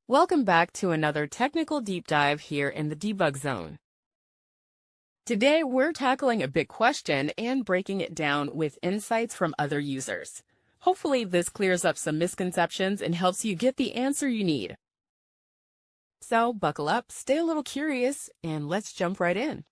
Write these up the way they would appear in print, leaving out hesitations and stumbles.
Welcome back to another technical deep dive here in the debug zone. Today, we're tackling a big question and breaking it down with insights from other users. Hopefully, this clears up some misconceptions and helps you get the answer you need. So, buckle up, stay a little curious, and let's jump right in.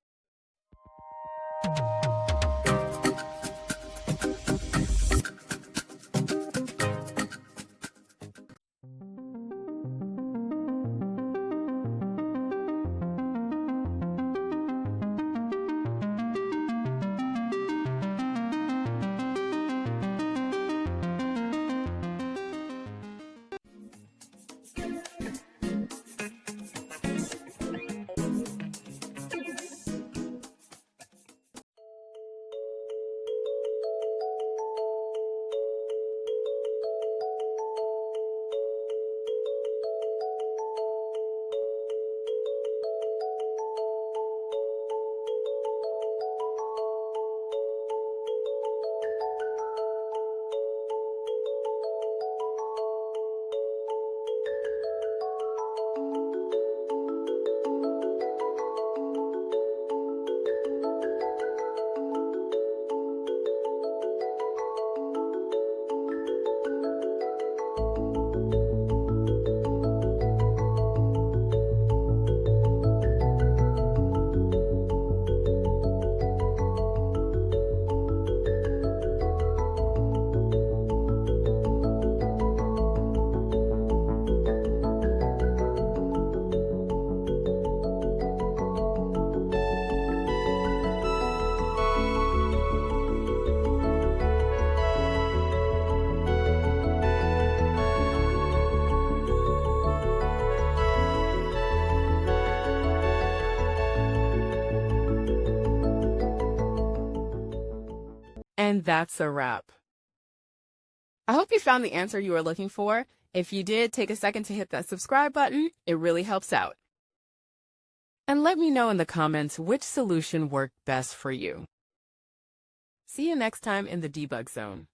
And that's a wrap. I hope you found the answer you were looking for. If you did, take a second to hit that subscribe button. It really helps out. And let me know in the comments which solution worked best for you. See you next time in the debug zone.